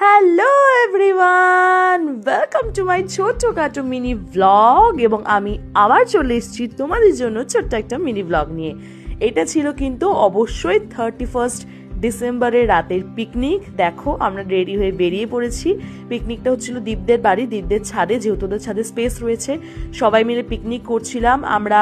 Hello everyone, welcome to my ছোট্টখাটো mini vlog. এবং আমি আবার চলে এসেছি তোমাদের জন্য ছোট্ট একটা মিনি ভ্লগ নিয়ে। এটা ছিল কিন্তু অবশ্যই 31 ডিসেম্বরের রাতের পিকনিক। দেখো আমরা রেডি হয়ে বেরিয়ে পড়েছি। পিকনিকটা হচ্ছিল দীপদের বাড়ি, দীপদের ছাদে, যেহেতু ওদের ছাদে স্পেস রয়েছে। সবাই মিলে পিকনিক করছিলাম আমরা।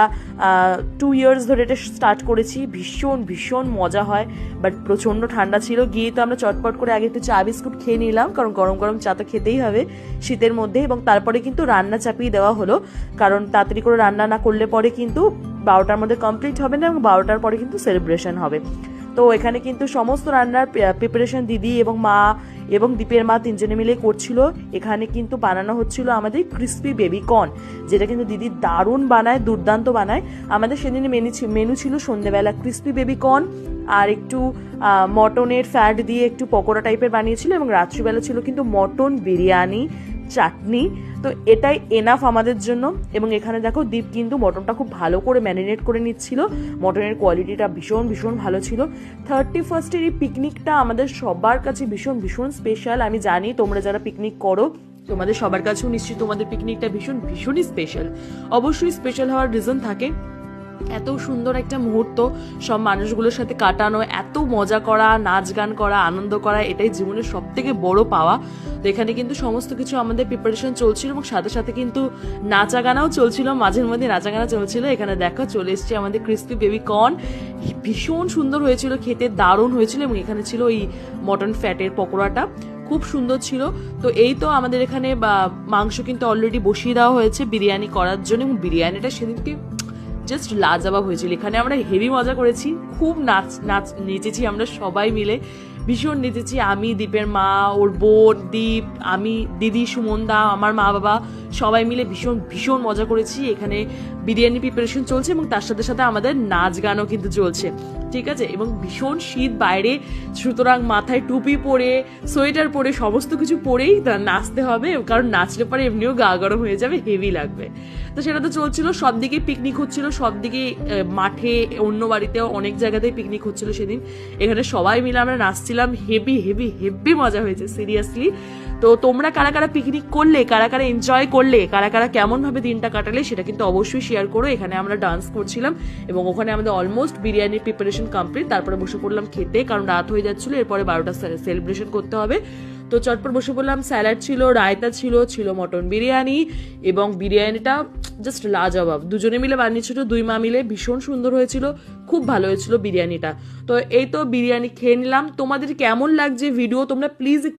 2 ইয়ার্স ধরে এটা স্টার্ট করেছি। ভীষণ ভীষণ মজা হয়, বাট প্রচণ্ড ঠান্ডা ছিল। গিয়ে তো আমরা চটপট করে আগে একটু চা বিস্কুট খেয়ে নিলাম, কারণ গরম গরম চা তো খেতেই হবে শীতের মধ্যে। এবং তারপরে কিন্তু রান্না চাপিয়ে দেওয়া হলো, কারণ তাড়াতাড়ি করে রান্না না করলে পরে কিন্তু 12টার মধ্যে কমপ্লিট হবে না, এবং 12টার পরে কিন্তু সেলিব্রেশন হবে। তো এখানে কিন্তু সমস্ত রান্নার প্রিপারেশন দিদি এবং মা এবং দীপের মা তিনজনে মিলে করছিল। এখানে কিন্তু বানানো হচ্ছিল আমাদের ক্রিস্পি বেবি কর্ন, যেটা কিন্তু দিদি দারুণ বানায়, দুর্দান্ত বানায়। আমাদের সেদিন মেনু ছিল সন্ধ্যেবেলা ক্রিস্পি বেবি কর্ন আর একটু মটনের ফ্যাট দিয়ে একটু পকোড়া টাইপের বানিয়েছিল, এবং রাত্রিবেলা ছিল কিন্তু মটন বিরিয়ানি, চাটনি। তো এটাই এনাফ আমাদের জন্য। এবং এখানে দেখো দীপ কিন্তু মটনটা খুব ভালো করে ম্যারিনেট করে নিচ্ছিল। মটনের কোয়ালিটিটা ভীষণ ভীষণ ভালো ছিল। 31স্টের এই পিকনিকটা আমাদের সবার কাছে ভীষণ ভীষণ স্পেশাল। আমি জানি তোমরা যারা পিকনিক করো তোমাদের সবার কাছেও নিশ্চয়ই তোমাদের পিকনিকটা ভীষণ ভীষণই স্পেশাল। অবশ্যই স্পেশাল হওয়ার রিজন থাকে। এত সুন্দর একটা মুহূর্ত সব মানুষগুলোর সাথে কাটানো, এত মজা করা, নাচ গান করা, আনন্দ করা, এটাই জীবনের সব থেকে বড় পাওয়া। তো এখানে কিন্তু সমস্ত কিছু আমাদের প্রিপারেশন চলছিল, এবং সাথে সাথে কিন্তু নাচা গানাও চলছিল, মাঝের মধ্যে নাচা গানা চলছিল। এখানে দেখো চলে এসছে আমাদের ক্রিস্পি বেবি কর্ন, ভীষণ সুন্দর হয়েছিল, খেতে দারুণ হয়েছিল। এবং এখানে ছিল ওই মটন ফ্যাটের পকোড়াটা, খুব সুন্দর ছিল। তো এই তো আমাদের এখানে মাংস কিন্তু অলরেডি বসিয়ে দেওয়া হয়েছে বিরিয়ানি করার জন্য, এবং বিরিয়ানিটা সেদিনকে জাস্ট লাজবাব হয়েছিল। এখানে আমরা হেভি মজা করেছি, খুব নেচেছি আমরা সবাই মিলে, ভীষণ নেচেছি। আমি, দীপের মা, ওর বোন, দীপ, আমি, দিদি সুমনদা, আমার মা বাবা সবাই মিলে ভীষণ ভীষণ মজা করেছি। এখানে বিরিয়ানি প্রিপারেশন চলছে, এবং তার সাথে সাথে আমাদের নাচ গানও কিন্তু চলছে, ঠিক আছে। এবং ভীষণ শীত বাইরে, সুতরাং মাথায় টুপি পরে, সোয়েটার পরে, সমস্ত কিছু পরেই নাচতে হবে, কারণ নাচলে পরে এমনিও গা গরম হয়ে যাবে, হেভি লাগবে। তো সেটা তো চলছিল, সব দিকে পিকনিক হচ্ছিল, সব দিকে মাঠে, অন্য বাড়িতেও অনেক জায়গাতেই পিকনিক হচ্ছিল সেদিন। এখানে সবাই মিলে আমরা নাচছিলাম, হেভি হেভি হেভি মজা হয়েছে সিরিয়াসলি। তো তোমরা কারা কারা পিকনিক করলে, কারা কারা এনজয় করলে, কারা কারা কেমন ভাবে দিনটা কাটালে, সেটা কিন্তু অবশ্যই শেয়ার করো। এখানে আমরা ডান্স করছিলাম, এবং ওখানে আমাদের অলমোস্ট বিরিয়ানির প্রিপারেশন কমপ্লিট। তারপরে বসে পড়লাম খেতে, কারণ রাত হয়ে যাচ্ছিল, এরপরে 12টা সেলিব্রেশন করতে হবে। তো চটপট বসে পড়লাম। স্যালাড ছিল, রায়তা ছিল, ছিল মটন বিরিয়ানি, এবং বিরিয়ানিটা জাস্ট লাজবাব। দুজনে মিলে বানিয়েছিল, 2 মা মিলে, ভীষণ সুন্দর হয়েছিল, খুব ভালো হয়েছিল বিরিয়ানিটা। তো এই তো বিরিয়ানি খেয়ে নিলাম। তোমাদের কেমন লাগছে ভিডিও তোমরা প্লিজ